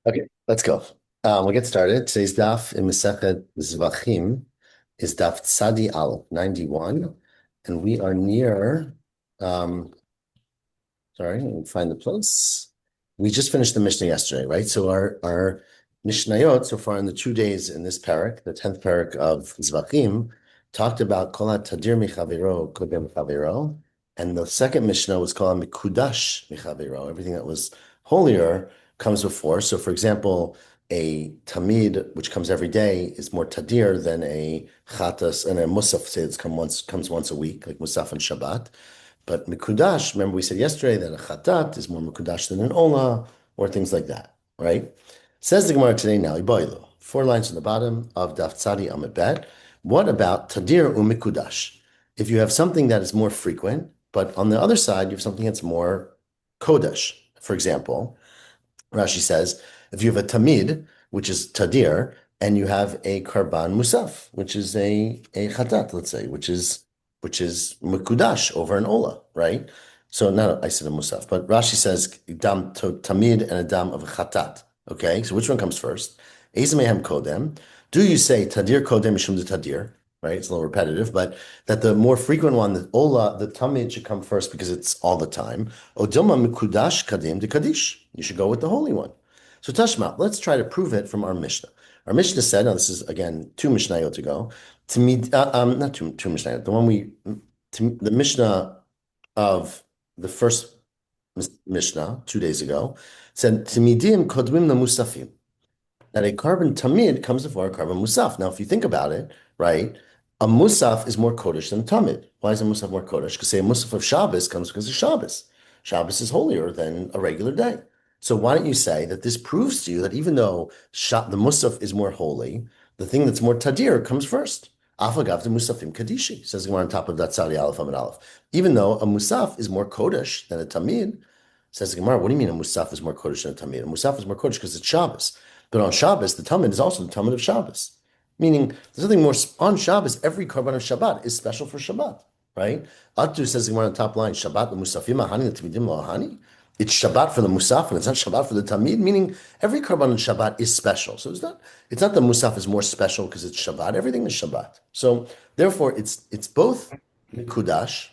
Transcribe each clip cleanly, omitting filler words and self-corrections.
Okay, let's go. We'll get started. Today's daf in Masechet Zevachim is daf Tzadi Aleph 91, and we are near. Um, sorry, let me find the place. We just finished the Mishnah yesterday, right? So our Mishnayot so far in the 2 days in this parak, the 10th parak of Zevachim, talked about Kol Tadir Michaviro Kodem Chaviro, and the second Mishnah was called Mikudash Michaviro. Everything that was holier comes before. So, for example, a tamid which comes every day is more tadir than a chatas and a musaf, say it's comes once a week, like musaf and Shabbat. But mikudash, remember we said yesterday that a chatat is more mikudash than an ola, or things like that, right? Says the Gemara today now, iboilu, 4 lines on the bottom of Daf Tzadi Amud Bet. What about tadir umikudash? If you have something that is more frequent, but on the other side, you have something that's more kodesh. For example, Rashi says, if you have a tamid, which is tadir, and you have a karban musaf, which is a chatat, let's say, which is mukudash over an ola, right? So not I said a musaf, but Rashi says dam tamid and a dam of a chatat. Okay, so which one comes first? Ezemehem kodem. Do you say tadir kodem mishum de tadir? Right, it's a little repetitive, but that the more frequent one, the ola, the tamid should come first because it's all the time. Odilma mikudash kadim de kadish. You should go with the holy one. So Tashma, let's try to prove it from our Mishnah. Our Mishnah said, now this is again 2 Mishnayot ago, not two Mishnayot, the Mishnah of the first Mishnah 2 days ago said, Timidim kodmim la musafim, that a carbon tamid comes before a carbon musaf. Now, if you think about it, right, a musaf is more kodesh than tamid. Why is a musaf more kodesh? Because say a musaf of Shabbos comes because of Shabbos. Shabbos is holier than a regular day. So why don't you say that this proves to you that even though the musaf is more holy, the thing that's more tadir comes first. Afagav the musafim kadishi, says the Gemara on top of that Tzadi Aleph Amid Aleph. Even though a musaf is more kodesh than a tamid, says the Gemara, what do you mean a musaf is more kodesh than a tamid? A musaf is more kodesh because it's Shabbos. But on Shabbos, the Talmud is also the Talmud of Shabbos. Meaning, there's something more on Shabbos. Every korban of Shabbat is special for Shabbat, right? Atu says on the top line, Shabbat the Musafim ahani the Tamidim ahani. It's Shabbat for the Musaf and it's not Shabbat for the Tamid. Meaning, every korban of Shabbat is special. So it's not the Musaf is more special because it's Shabbat. Everything is Shabbat. So therefore, it's both Kudash,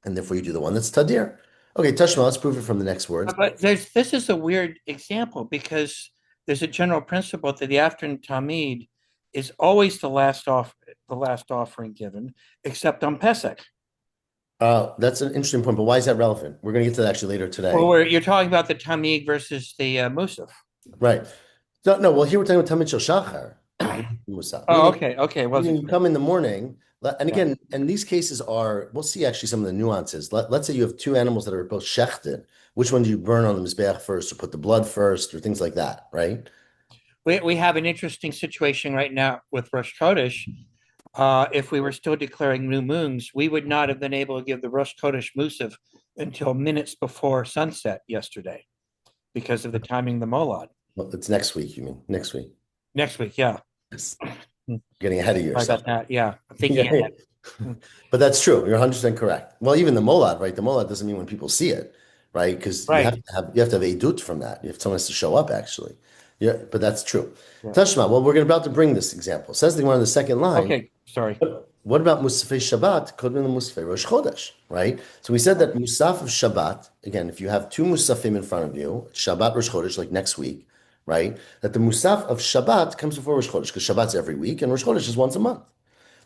and therefore you do the one that's Tadir. Okay, Tashma, let's prove it from the next words. But this is a weird example because there's a general principle that the afternoon tamid is always the last offering given, except on Pesach. That's an interesting point, but why is that relevant? We're going to get to that actually later Well, today. you're talking about the tamid versus the musaf. Right. No, well, here we're talking about Tamid Shel Shachar, Musa, Oh, okay. meaning Wasn't you clear. come in the morning, and Yeah. again, and these cases are, we'll see actually some of the nuances. Let's say you have two animals that are both shechted. Which one do you burn on the Mizbeach first, or put the blood first, or things like that, right? We have an interesting situation right now with Rosh Chodesh. If we were still declaring new moons, we would not have been able to give the Rosh Chodesh Musaf until minutes before sunset yesterday because of the timing of the Molad. Well, it's next week, you mean? Next week. Next week, yeah. Yes. Getting ahead of Sorry yourself. about that. Yeah, I'm Yeah, thinking yeah. ahead. Hmm. But that's true. You're 100% correct. Well, even the molad, right? The molad doesn't mean when people see it, right? Because you have Right. to have edut from that. You have someone has to show up actually. Yeah, but that's true. Yeah. Tashma, well, about to bring this example. Says the one on the second line. Okay. Sorry. What about Musafei Shabbat? Kodmin the Musafei Rosh Chodesh, right? So we said that Musaf of Shabbat, again, if you have two Musafim in front of you, Shabbat Rosh Chodesh, like next week, right? That the Musaf of Shabbat comes before Rosh Chodesh, because Shabbat's every week and Rosh Chodesh is once a month.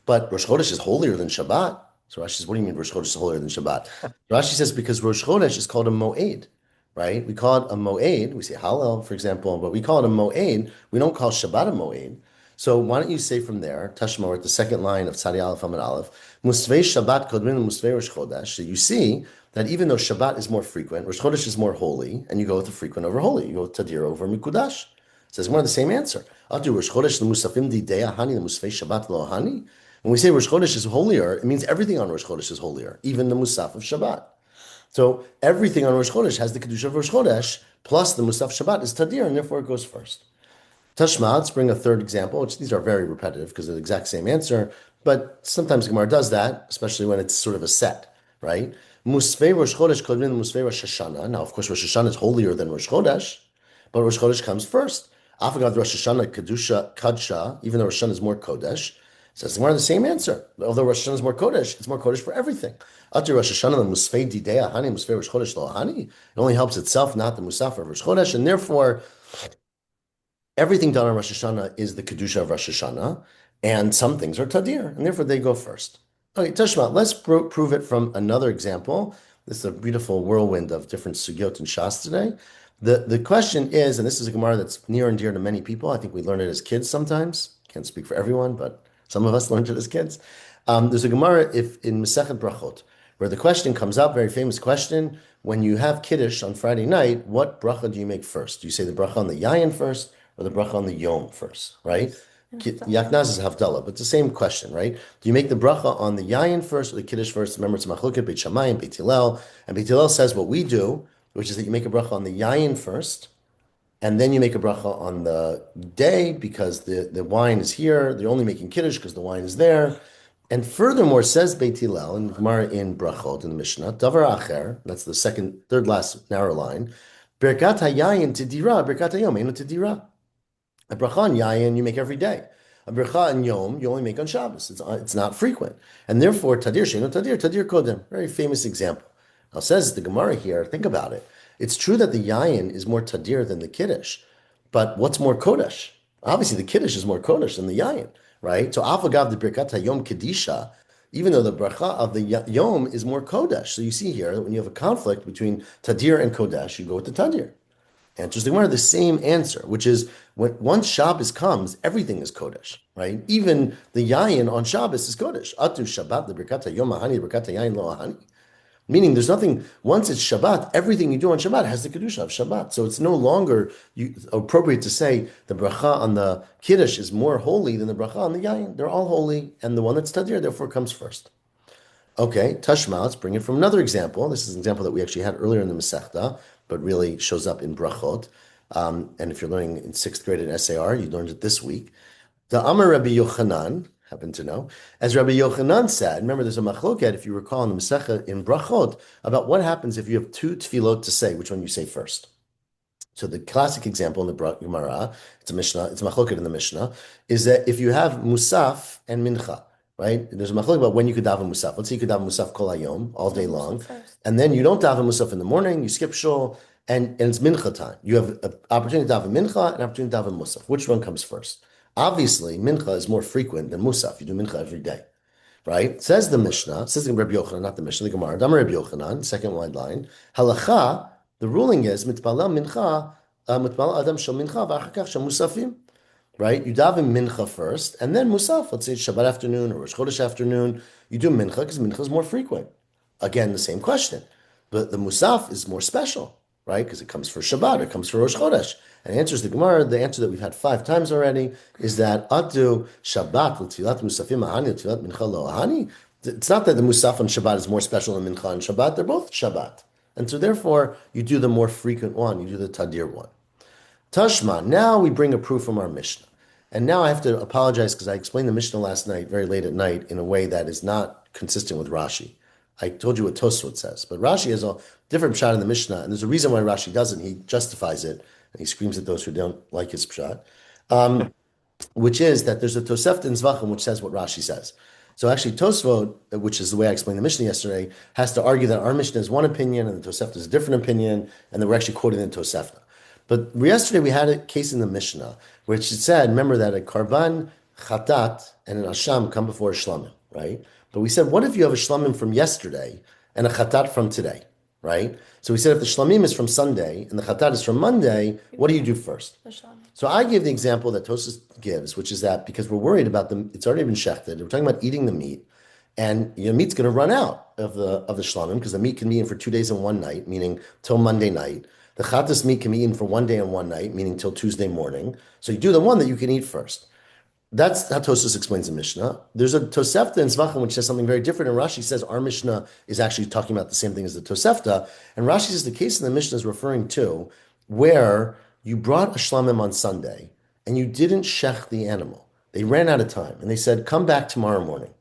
But Rosh Chodesh is holier than Shabbat. So Rashi says, what do you mean Rosh Chodesh is holier than Shabbat? Rashi says, because Rosh Chodesh is called a Moed, right? We call it a Moed. We say Hallel, for example, but we call it a Moed. We don't call Shabbat a Moed. So why don't you say from there, Tashma, we're at the second line of Tzadi Aleph Amid Aleph, Musvei Shabbat Kodmin and Musvei Rosh Chodesh. So you see that even though Shabbat is more frequent, Rosh Chodesh is more holy, and you go with the frequent over holy. You go with Tadir over Mikudash. It says one of the same answer. Atu Rosh Chodesh the Musafim di Deya Hani the Musvei Shabbat lo Hani. When we say Rosh Chodesh is holier, it means everything on Rosh Chodesh is holier, even the Musaf of Shabbat. So everything on Rosh Chodesh has the Kedusha of Rosh Chodesh, plus the Musaf Shabbat is Tadir, and therefore it goes first. Tashma, let's bring a third example, which these are very repetitive because they're the exact same answer, but sometimes Gemara does that, especially when it's sort of a set, right? Musvei Rosh Chodesh Kodmin Musvei Rosh Hashanah. Now, of course, Rosh Hashanah is holier than Rosh Chodesh, but Rosh Chodesh comes first. Afagav Rosh Hashanah Kedusha Kadsha, even though Rosh Hashanah is more Kodesh, says the same answer. Although Rosh Hashanah is more Kodesh, it's more Kodesh for everything. Ati Rosh Hashanah the Musfei Didei Ahani Musfei Rosh Chodesh Lo Ahani. It only helps itself, not the Musaf of Rosh Chodesh, and therefore everything done on Rosh Hashanah is the Kedusha of Rosh Hashanah, and some things are Tadir, and therefore they go first. Okay, Tashma, let's prove it from another example. This is a beautiful whirlwind of different sugyot and shas today. The question is, and this is a Gemara that's near and dear to many people. I think we learn it as kids sometimes. Can't speak for everyone, but some of us learned it as kids. There's a Gemara if in Masechet Brachot, where the question comes up, very famous question. When you have Kiddush on Friday night, what bracha do you make first? Do you say the bracha on the yayin first or the bracha on the yom first, right? Yaknaz is Havdalah, but it's the same question, right? Do you make the bracha on the yayin first or the Kiddush first? Remember, it's Machloket, Beit Shammai, and Beit Hillel. And Beit Hillel says what we do, which is that you make a bracha on the yayin first, and then you make a bracha on the day because the wine is here. They're only making Kiddush because the wine is there. And furthermore, says Beit Hillel in Gemara in Brachot in the Mishnah, Davar Acher, that's the third last narrow line, Birkat hayayin tidira, Birkat hayom einu tidira. A bracha on yayin you make every day. A bracha on yom you only make on Shabbos. It's not frequent, and therefore tadir sheinu tadir kodem. Very famous example. Now says the Gemara here. Think about it. It's true that the yayin is more tadir than the kiddush, but what's more kodesh? Obviously, the kiddush is more kodesh than the yayin, right? So afagav the birkat hayom kedisha, even though the bracha of the yom is more kodesh. So you see here that when you have a conflict between tadir and kodesh, you go with the tadir. Answers the Gemara the same answer, which is once Shabbos comes, everything is Kodesh, right? Even the Yayin on Shabbos is Kodesh. Atu Shabbat the Birkat Yom Ahani Birkat Yayin Lo Ahani. Meaning there's nothing, once it's Shabbat, everything you do on Shabbat has the Kedusha of Shabbat. So it's no longer appropriate to say the bracha on the Kiddush is more holy than the bracha on the Yayin. They're all holy, and the one that's Tadir therefore comes first. Okay, Tashma, let's bring it from another example. This is an example that we actually had earlier in the Masechta, but really shows up in Brachot. And if you're learning in sixth grade at SAR, you learned it this week. The Amar Rabbi Yochanan, happen to know, as Rabbi Yochanan said, remember there's a machloket, if you recall in the Masechta in Brachot, about what happens if you have two tefillot to say, which one you say first. So the classic example in the Gemara, it's a Mishnah, it's a machloket in the Mishnah, is that if you have Musaf and Mincha, right? There's a machlok about when you could daven musaf. Let's say you could daven musaf kol hayom, all day long, and then you don't daven musaf in the morning. You skip shul, and it's mincha time. You have an opportunity to daven mincha and an opportunity to daven musaf. Which one comes first? Obviously, mincha is more frequent than musaf. You do mincha every day, right? Says the Mishnah. Says the Rabbi Yochanan, not the Mishnah. The Gemara. Damar Rabbi Yochanan, second wide line. Halacha. The ruling is mitpala mincha, mitpala adam shel mincha v'achakach shel musafim. Right? You daven mincha first, and then musaf. Let's say it's Shabbat afternoon or Rosh Chodesh afternoon. You do mincha because mincha is more frequent. Again, the same question. But the musaf is more special, right? Because it comes for Shabbat, it comes for Rosh Chodesh. And answers the Gemara, the answer that we've had 5 times already, is that atu Shabbat l'tilat musafim ahani l'tilat mincha lo ahani. It's not that the musaf on Shabbat is more special than mincha on Shabbat. They're both Shabbat. And so therefore, you do the more frequent one. You do the tadir one. Tashma, now we bring a proof from our Mishnah. And now I have to apologize because I explained the Mishnah last night, very late at night, in a way that is not consistent with Rashi. I told you what Tosfot says, but Rashi has a different pshat in the Mishnah, and there's a reason why Rashi doesn't. He justifies it, and he screams at those who don't like his pshat, which is that there's a Tosefta in Zevachim which says what Rashi says. So actually Tosfot, which is the way I explained the Mishnah yesterday, has to argue that our Mishnah is one opinion and the Tosefta is a different opinion, and that we're actually quoting the Tosefta. But yesterday we had a case in the Mishnah which it said, remember that a karban, chatat, and an asham come before a shlamim, right? But we said, what if you have a shlamim from yesterday and a chatat from today, right? So we said if the shlamim is from Sunday and the chatat is from Monday, what do you do first? So I gave the example that Tosfos gives, which is that because we're worried about them, it's already been shechted. We're talking about eating the meat, and your meat's going to run out of the shlamim because the meat can be in for 2 days and one night, meaning till Monday night. The chatas meat can be eaten for 1 day and one night, meaning till Tuesday morning. So you do the one that you can eat first. That's how Tosfos explains the Mishnah. There's a Tosefta in Zevachim which says something very different, and Rashi says our Mishnah is actually talking about the same thing as the Tosefta. And Rashi says the case in the Mishnah is referring to where you brought a shlamim on Sunday and you didn't shech the animal. They ran out of time, and they said, come back tomorrow morning.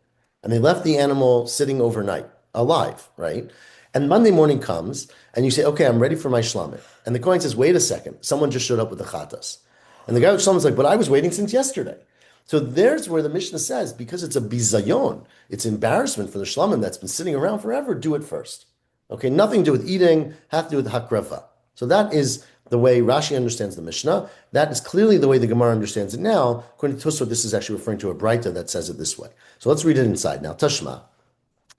And they left the animal sitting overnight, alive, right? And Monday morning comes, and you say, okay, I'm ready for my shlamim. And the Kohen says, wait a second, someone just showed up with the chatas. And the guy with shlamim is like, but I was waiting since yesterday. So there's where the Mishnah says, because it's a bizayon, it's embarrassment for the shlamim that's been sitting around forever, do it first. Okay, nothing to do with eating, have to do with hakrava. So that is the way Rashi understands the Mishnah. That is clearly the way the Gemara understands it now. According to Tosfot, this is actually referring to a Braita that says it this way. So let's read it inside now. Tashma.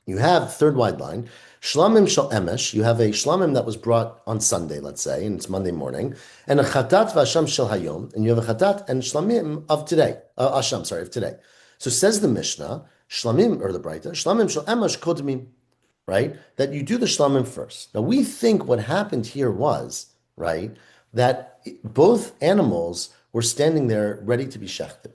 You have third wide line. Shlamim shel emesh. You have a shlamim that was brought on Sunday, let's say, and it's Monday morning, and a chatat v'asham shel hayom, and you have a chatat and shlamim of today. Asham, sorry, of today. So says the Mishnah, shlamim or the Braita, shlamim shel emesh kodmim, right? That you do the shlamim first. Now we think what happened here was, right, that both animals were standing there ready to be shechted.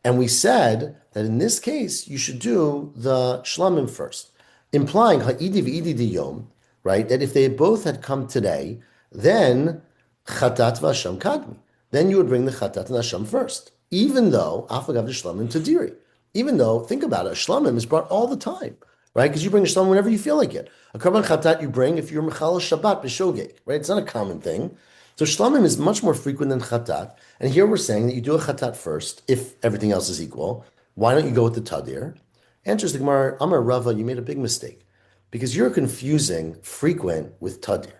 And we said that in this case, you should do the shlamim first, implying ha'idi v'idi diyom, right? That if they both had come today, then chatat v'asham kadmi. Then you would bring the chatat and asham first, even though afagav shlamim tadiri. Even though, think about it, a shlamim is brought all the time, right? Because you bring a shlamim whenever you feel like it. A karban chatat you bring if you're mechal Shabbat b'shogeg, right? It's not a common thing. So shlamim is much more frequent than chatat. And here we're saying that you do a chatat first if everything else is equal. Why don't you go with the tadir? Answers the Gemara, Amar Rava, you made a big mistake because you're confusing frequent with tadir.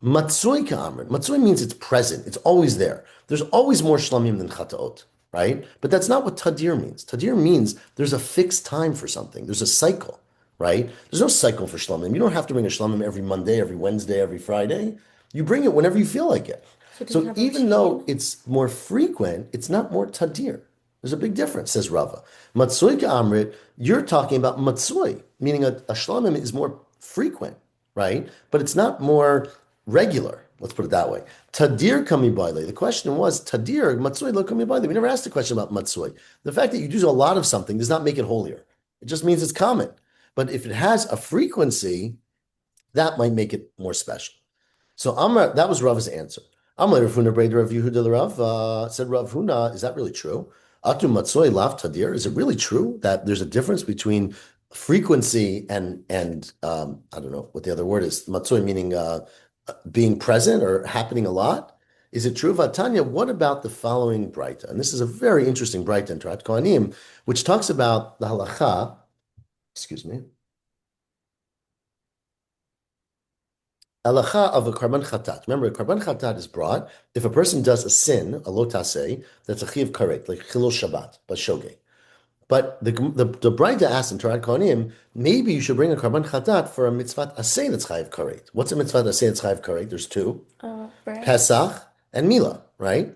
Matsui ka'amrin. Matsui means it's present. It's always there. There's always more shlamim than chataot, right? But that's not what tadir means. Tadir means there's a fixed time for something. There's a cycle, right? There's no cycle for shlamim. You don't have to bring a shlamim every Monday, every Wednesday, every Friday. You bring it whenever you feel like it. So even though it's more frequent, it's not more tadir. There's a big difference, says Rava. Matsui ka'amrit, you're talking about matsui, meaning a shlamim is more frequent, right? But it's not more regular. Let's put it that way. Tadir kami baile. The question was tadir matsui lo kami baile. We never asked a question about matsui. The fact that you do a lot of something does not make it holier. It just means it's common. But if it has a frequency, that might make it more special. So Amr, that was Rav's answer. Amr Rav Huna Breder Rav Yehuda Rav said Rav Huna, is that really true? Atu matzoi lav tadir. Is it really true that there's a difference between frequency and I don't know what the other word is. Matzoi meaning being present or happening a lot. Is it true, Vatanya? What about the following Braita? And this is a very interesting Braita in Torat Kohanim, which talks about the halacha. Excuse me. Halacha of a karban chatat. Remember, a karban chatat is brought if a person does a sin, a lotase, that's a chiv karet, like chilul Shabbat, but shogeg. But the Braita asked in Torat Kohanim, maybe you should bring a karban chatat for a mitzvah aseh that's chayiv karet. What's a mitzvah aseh that's chayiv karet? There's two, Pesach and Mila, right?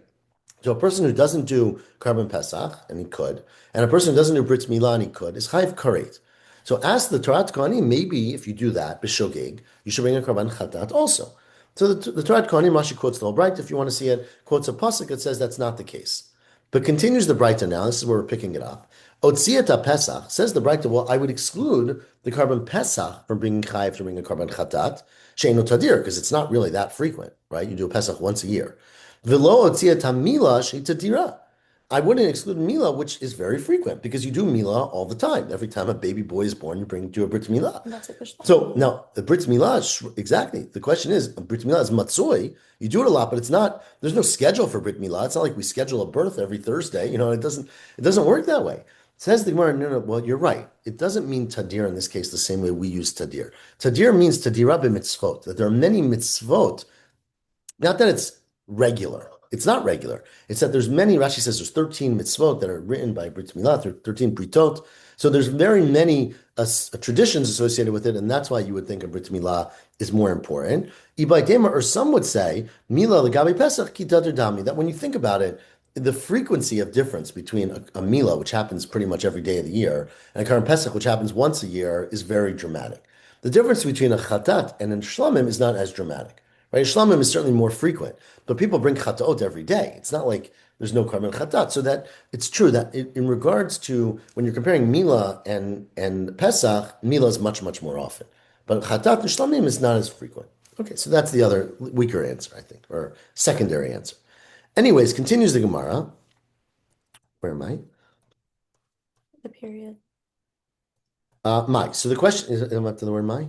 So a person who doesn't do karban Pesach, and he could, and a person who doesn't do Brit Milah, and he could, is chayiv karet. So ask the Torat Kohanim, maybe if you do that, b'shogeg, you should bring a karban chatat also. So the Torat Kohanim, Rashi quotes the whole Braita, if you want to see it, quotes a pasuk that says that's not the case. But continues the Braita now, this is where we're picking it up. Otzieta Pesach, says the Braita, well, I would exclude the karban Pesach from bringing chayiv to bring a karban chatat, she'enu tadir, because it's not really that frequent, right? You do a Pesach once a year. V'lo otzieta Mila she'tadira. I wouldn't exclude Mila, which is very frequent because you do Mila all the time. Every time a baby boy is born, you do a Brit Milah. So now the Brit Milah, exactly. The question is, Brit Milah is matzoi. You do it a lot, but it's not. There's no schedule for Brit Milah. It's not like we schedule a birth every Thursday. You know, it doesn't work that way. Says the Gemara, no, well, you're right. It doesn't mean tadir in this case the same way we use tadir. Tadir means tadirah b'mitzvot, that there are many mitzvot, not that it's regular. It's not regular. It's that there's many, Rashi says there's 13 mitzvot that are written by Brit Milah, 13 britot. So there's very many traditions associated with it, and that's why you would think a Brit Milah is more important. Ibai Tema, or some would say, Milah legabe Pesach ki tadir dami, that when you think about it, the frequency of difference between a Milah, which happens pretty much every day of the year, and a Karban Pesach, which happens once a year, is very dramatic. The difference between a Chatat and a Shlamim is not as dramatic. Right? Shlamim is certainly more frequent, but people bring chataot every day. It's not like there's no karban chatat. So that it's true that in regards to when you're comparing Mila and Pesach, Mila is much, much more often. But chatat and shlamim is not as frequent. Okay, so that's the other weaker answer, I think, or secondary answer. Anyways, continues the Gemara. Where am I? The period. My. So the question is, am I up to the word my?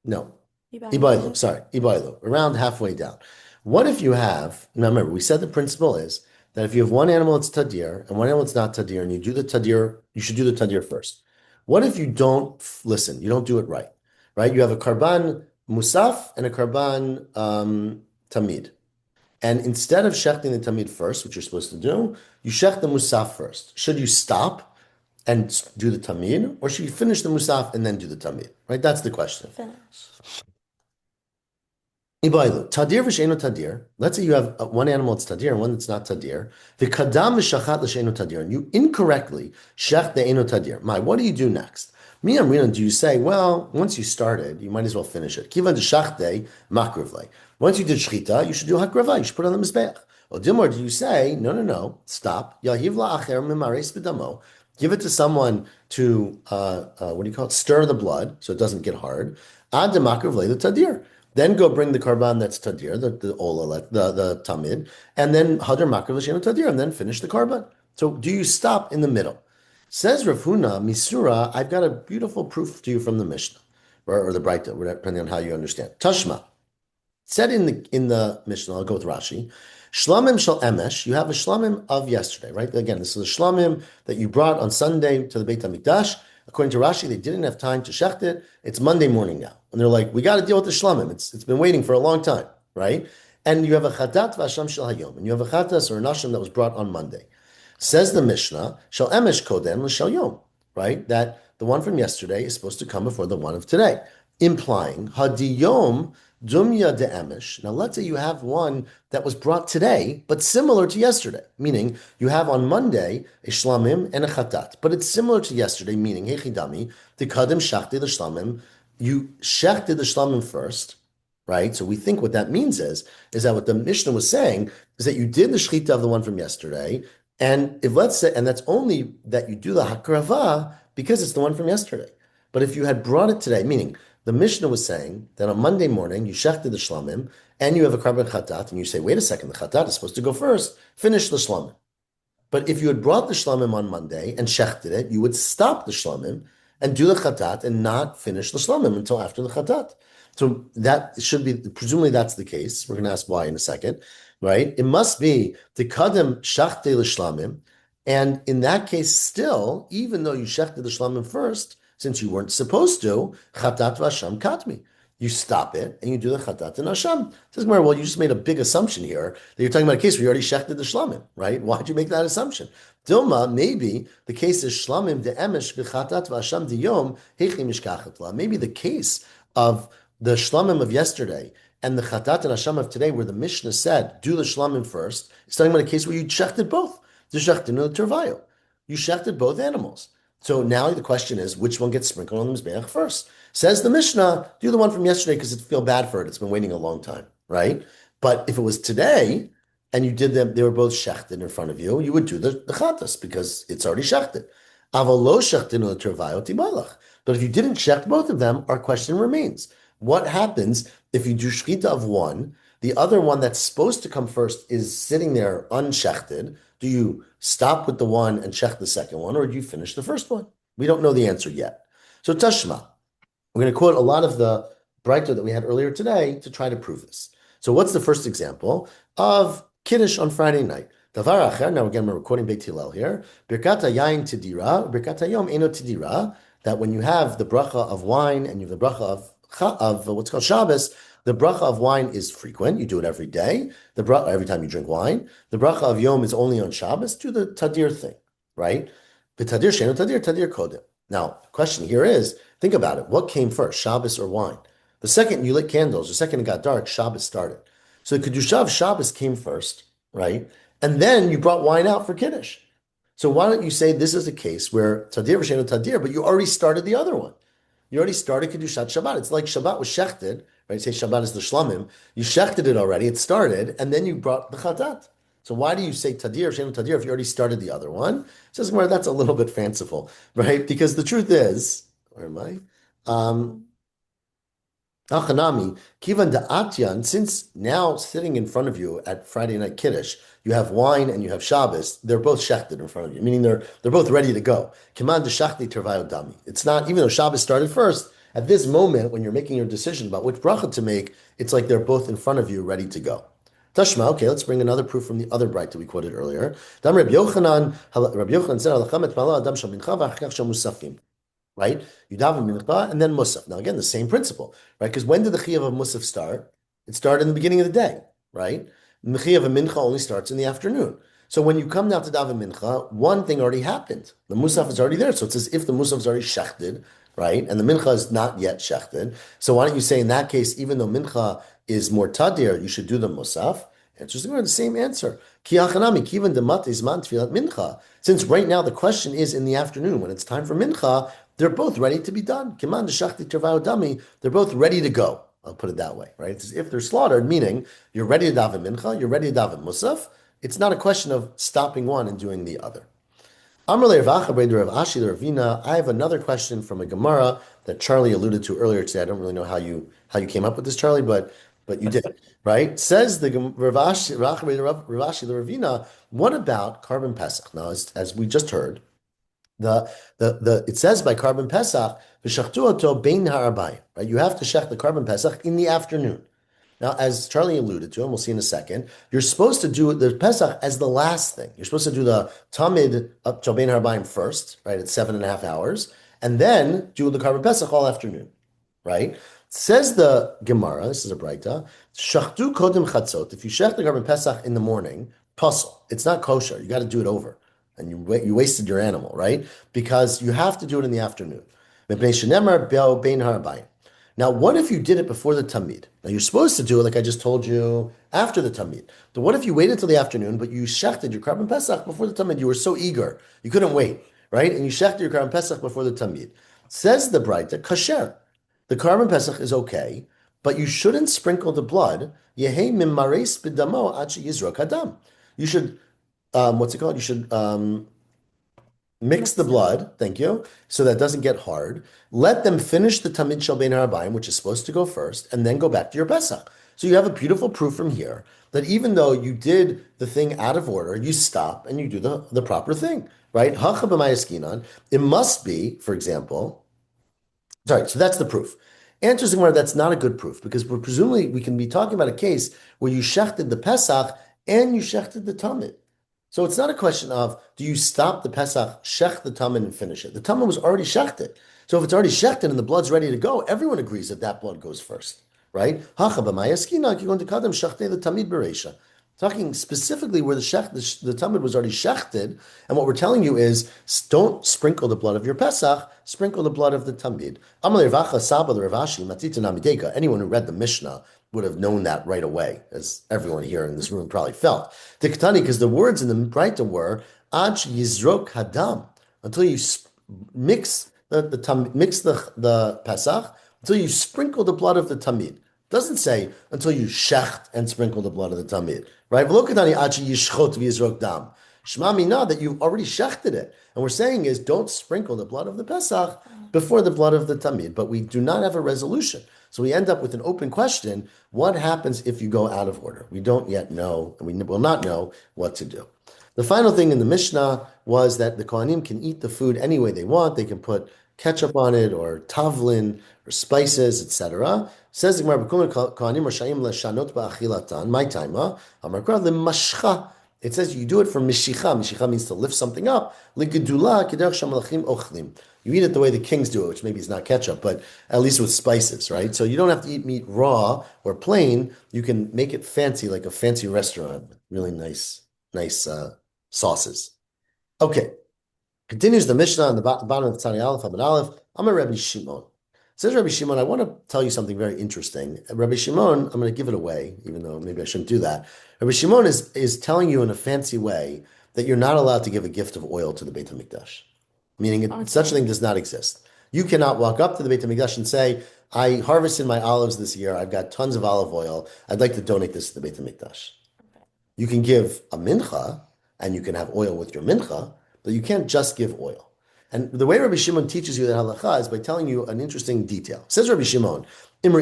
No. Ibailo. Ibaylo, sorry, Ibaylo, around halfway down. What if you have, now remember, we said the principle is that if you have one animal it's tadir and one animal it's not tadir, and you do the tadir, you should do the tadir first. What if you don't listen, you don't do it right, right? You have a karban musaf and a karban tamid. And instead of shechting the tamid first, which you're supposed to do, you shech the musaf first. Should you stop and do the tamid, or should you finish the musaf and then do the tamid? Right? That's the question. Finish. Ibaylu, tadir v'sheinu tadir. Let's say you have one animal that's tadir and one that's not tadir. The kadam v'shachat l'sheinu tadir, and you incorrectly shech the einu tadir. What do you do next? Mi amrinan, do you say, well, once you started, you might as well finish it. Kivan d'shachte makrivle. Once you did shchita, you should do hakrava. You should put it on the mizbeach. Or dimor, do you say, no, stop. Yahiv la'acher mimares b'damo. Give it to someone to what do you call it? Stir the blood so it doesn't get hard. Ad demakriv the tadir. Then go bring the karban that's tadir, the ola, the tamid, and then hadar makar l'shenu tadir, and then finish the karban. So do you stop in the middle? Says Rav Huna Misura, I've got a beautiful proof to you from the Mishnah, or the Braita, depending on how you understand. Tashma said in the Mishnah. I'll go with Rashi. Shlamim shel emesh. You have a shlamim of yesterday, right? Again, this is a shlamim that you brought on Sunday to the Beit Hamikdash. According to Rashi, they didn't have time to shecht it. It's Monday morning now. And they're like, we got to deal with the shlamim. It's been waiting for a long time, right? And you have a chatat v'asham shel hayom. And you have a chatas or an asham that was brought on Monday. Says the Mishnah, shel emesh kodem l'shel yom, right? That the one from yesterday is supposed to come before the one of today, implying hadiyom dumya de emesh. Now let's say you have one that was brought today, but similar to yesterday, meaning you have on Monday a shlamim and a chatat, but it's similar to yesterday, meaning hechidami, the kadem shachti the shlamim, you shechted the shlamim first, right? So we think what that means is that what the Mishnah was saying is that you did the shechita of the one from yesterday, and if let's say, and that's only that you do the hakrava because it's the one from yesterday. But if you had brought it today, meaning the Mishnah was saying that on Monday morning you shechted the shlamim and you have a karban chatat, and you say, wait a second, the chatat is supposed to go first, finish the shlamim. But if you had brought the shlamim on Monday and shechted it, you would stop the shlamim and do the chatat and not finish the shlamim until after the chatat. So that should be, presumably that's the case. We're going to ask why in a second, right? It must be the kadem shachte l'shlamim, and in that case, still, even though you shechted the shlamim first, since you weren't supposed to, chatat v'asham katmi. You stop it and you do the chatat and asham. Says well, you just made a big assumption here that you're talking about a case where you already shechted the shlamim, right? Why'd you make that assumption? Dilma, maybe the case is shlamim de emesh v'chatat v'asham diyom heichi mishkachatla. Maybe the case of the shlamim of yesterday and the chatat and asham of today, where the Mishnah said, do the shlamim first, it's talking about a case where you shechted both. The shechtinu tervayo. You shechted both animals. So now the question is, which one gets sprinkled on the Mizbeach first? Says the Mishnah, do the one from yesterday because it feel bad for it. It's been waiting a long time, right? But if it was today and you did them, they were both shechted in front of you, you would do the chatas because it's already shechted. Avalo shechtinu tervayo tibalach. But if you didn't shecht both of them, our question remains. What happens if you do shechita of one, the other one that's supposed to come first is sitting there unshechted? Do you stop with the one and check the second one, or do you finish the first one? We don't know the answer yet. So Tashma, we're going to quote a lot of the Braita that we had earlier today to try to prove this. So what's the first example of Kiddush on Friday night? Davar acher, now again, we're quoting Beit Hillel here. Birkat yain tidira, birkat hayom eno tidira, that when you have the bracha of wine and you have the bracha of what's called Shabbos, the bracha of wine is frequent. You do it every day. The bracha every time you drink wine. The bracha of Yom is only on Shabbos. Do the tadir thing, right? The tadir shenu tadir kodem. Now, the question here is, think about it. What came first, Shabbos or wine? The second you lit candles, the second it got dark, Shabbos started. So the kedusha of Shabbos came first, right? And then you brought wine out for Kiddush. So why don't you say this is a case where tadir shenu tadir, but you already started the other one. You already started Kedushat Shabbat. It's like Shabbat was shechted, right? Say Shabbat is the shlamim. You shechted it already. It started, and then you brought the chatat. So why do you say tadir, shenu tadir, if you already started the other one? It says, well, that's a little bit fanciful, right? Because the truth is, where am I? Achanami, kivan da'atyan, since now sitting in front of you at Friday night Kiddush, you have wine and you have Shabbos, they're both shechted in front of you, meaning they're both ready to go. Kiman de shachti tervayo dami. It's not, even though Shabbos started first, At this moment, when you're making your decision about which bracha to make, it's like they're both in front of you, ready to go. Tashma, okay, let's bring another proof from the other bright that we quoted earlier. Rabbi Yochanan said, right? You daven mincha and then musaf. Now again, the same principle, right? Because when did the chiyuv of musaf start? It started in the beginning of the day, right? The chiyuv of mincha only starts in the afternoon. So when you come now to daven mincha, one thing already happened. The musaf is already there. So it's as if the musaf is already shechted, right? And the mincha is not yet shechted. So why don't you say in that case, even though mincha is more tadir, you should do the musaf? Interesting, the same answer. Since right now the question is in the afternoon, when it's time for mincha, they're both ready to be done. They're both ready to go. I'll put it that way, right? It's as if they're slaughtered, meaning you're ready to daven mincha, you're ready to daven musaf. It's not a question of stopping one and doing the other. I have another question from a Gemara that Charlie alluded to earlier today. I don't really know how you came up with this, Charlie, but you did, right? Says the Rav Ashi the Ravina, what about carbon pesach? Now, as we just heard, it says by carbon pesach, v'shachtu oto bein ha'arbayim, right? You have to shech the carbon pesach in the afternoon. Now, as Charlie alluded to, and we'll see in a second, you're supposed to do the Pesach as the last thing. You're supposed to do the Tamid up to Bein Harbaim first, right, at 7.5 hours, and then do the Carbon Pesach all afternoon, right? Says the Gemara, this is a Braita, Shachtu Kodim Chatzot, if you shech the Carbon Pesach in the morning, puzzle, it's not kosher, you got to do it over. And you wasted your animal, right? Because you have to do it in the afternoon. Now, what if you did it before the Tamid? Now, you're supposed to do it, like I just told you, after the Tamid. But what if you waited till the afternoon, but you shechted your carbon Pesach before the Tamid? You were so eager. You couldn't wait, right? And you shechted your carbon Pesach before the Tamid. Says the Braita, kasher. The carbon Pesach is okay, but you shouldn't sprinkle the blood. Yehei mimares b'damo ad yizrok hadam. You should, what's it called? You should mix the blood, thank you, so that it doesn't get hard. Let them finish the Tamid Shel Bein Harabayim, which is supposed to go first, and then go back to your Pesach. So you have a beautiful proof from here that even though you did the thing out of order, you stop and you do the proper thing, right? Hacha b'mayaskinan. It must be, for example, sorry, so that's the proof. Answers the Gemara, that's not a good proof because we can be talking about a case where you shechted the Pesach and you shechted the Tamid. So it's not a question of, do you stop the Pesach, shech the Tamid and finish it? The Tamid was already shechted. So if it's already shechted and the blood's ready to go, everyone agrees that that blood goes first, right? Talking specifically where the Tamid was already shechted, and what we're telling you is, don't sprinkle the blood of your Pesach, sprinkle the blood of the Tamid. Anyone who read the Mishnah would have known that right away, as everyone here in this room probably felt. Tiktani, because the words in the Braita were Ad Yizrok Hadam, until you mix the Pesach, until you sprinkle the blood of the Tamid. It doesn't say until you shecht and sprinkle the blood of the Tamid, right? V'lo Ad Yishchot v'Yizrok Dam. Shema mina that you've already shechted it. And we're saying is don't sprinkle the blood of the Pesach before the blood of the Tamid. But we do not have a resolution. So we end up with an open question. What happens if you go out of order? We don't yet know, and we will not know what to do. The final thing in the Mishnah was that the Kohanim can eat the food any way they want. They can put ketchup on it or tavlin or spices, etc. Says the Gemara, Kohanim Rashayim leshanot ba'achilatan, my taima, Amar Kra lemashcha. It says you do it for mishicha. Mishicha means to lift something up. Ligedula kederach shamalachim ochlim. You eat it the way the kings do it, which maybe is not ketchup, but at least with spices, right? So you don't have to eat meat raw or plain. You can make it fancy, like a fancy restaurant. Really nice sauces. Okay. Continues the Mishnah on the bottom of Tzani Aleph, Amud Aleph. I'm a Rabbi Shimon. Says Rabbi Shimon, I want to tell you something very interesting. Rabbi Shimon, I'm going to give it away, even though maybe I shouldn't do that. Rabbi Shimon is telling you in a fancy way that you're not allowed to give a gift of oil to the Beit HaMikdash. Meaning such a thing does not exist. You cannot walk up to the Beit HaMikdash and say, I harvested my olives this year. I've got tons of olive oil. I'd like to donate this to the Beit HaMikdash. You can give a mincha, and you can have oil with your mincha, but you can't just give oil. And the way Rabbi Shimon teaches you that halacha is by telling you an interesting detail. Says Rabbi Shimon, you go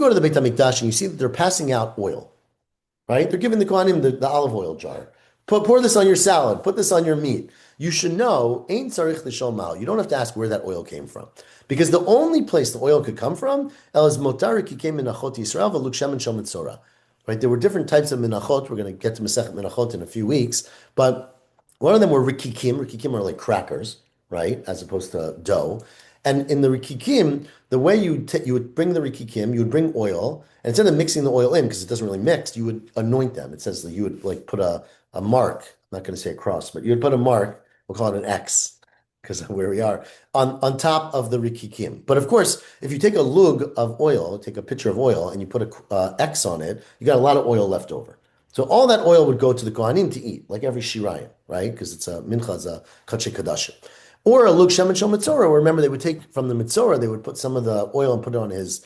to the Beit HaMikdash and you see that they're passing out oil, right? They're giving the Kohanim the olive oil jar. Pour this on your salad. Put this on your meat. You should know, ain't tzarich l'shol mal. You don't have to ask where that oil came from. Because the only place the oil could come from, El is motarik, he came in Achot Yisrael, Veluk Shemen Shel Mitzora. Right? There were different types of minachot. We're going to get to Masechet Minachot in a few weeks, but one of them were rikikim. Rikikim are like crackers, right, as opposed to dough. And in the rikikim, the way you would bring the rikikim, you would bring oil, and instead of mixing the oil in because it doesn't really mix, you would anoint them. It says that you would like put a mark. I'm not going to say a cross, but you would put a mark. We'll call it an X because of where we are on top of the rikikim. But of course, if you take a lug of oil, take a pitcher of oil, and you put a X on it, you got a lot of oil left over. So all that oil would go to the Kohanim to eat, like every Shirayim, right? Because it's a mincha, it's a kachei kadashim. Or a lug shemen shel mitzora, where remember they would take from the mitzora, they would put some of the oil and put it on his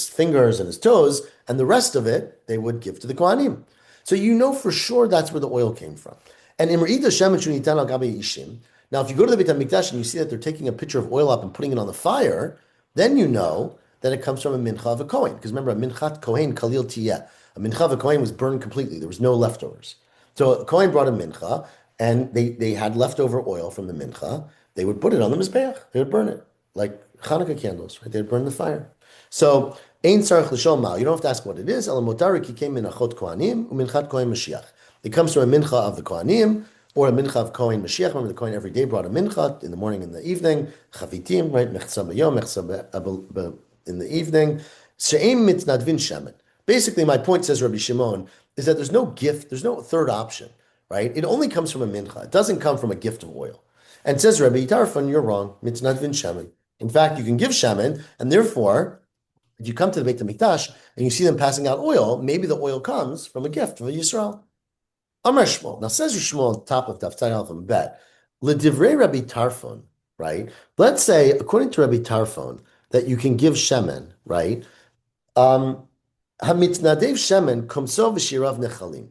fingers and his toes, and the rest of it they would give to the Kohanim. So you know for sure that's where the oil came from. And imrida shemen shunitan al gabe ishim. Now, if you go to the Beit HaMikdash and you see that they're taking a pitcher of oil up and putting it on the fire, then you know that it comes from a mincha of a Kohen. Because remember, a minchat Kohen kalil tiyeh. A mincha of a Kohen was burned completely. There was no leftovers. So a Kohen brought a mincha, and they had leftover oil from the mincha. They would put it on the mizbeach. They would burn it, like Hanukkah candles, right? They would burn the fire. So, ein tzarich l'shol mal. You don't have to ask what it is. Ela motarik ki came min achot Kohanim, u'minchat Kohen Mashiach. It comes from a mincha of the Kohanim, or a mincha of Kohen Mashiach. Remember, the Kohen every day brought a mincha in the morning and the evening. Chavitim, right? Mechza b'yom, mechza in the evening. She'em mitnadvin shemen. Basically, my point, says Rabbi Shimon, is that there's no gift, there's no third option, right? It only comes from a mincha. It doesn't come from a gift of oil. And says Rabbi Tarfon, you're wrong. Mitnadvin shemen. In fact, you can give shemen, and therefore, if you come to the Beit HaMikdash and you see them passing out oil, maybe the oil comes from a gift from Yisrael. Amar Shmuel. Now says Shmuel on top of Daf Tzad Aleph and Bet. L'divrei Rabbi Tarfon, right? Let's say, according to Rabbi Tarfon, that you can give shemen, right? Hamitnadev shemen komso v'shirav nechalim.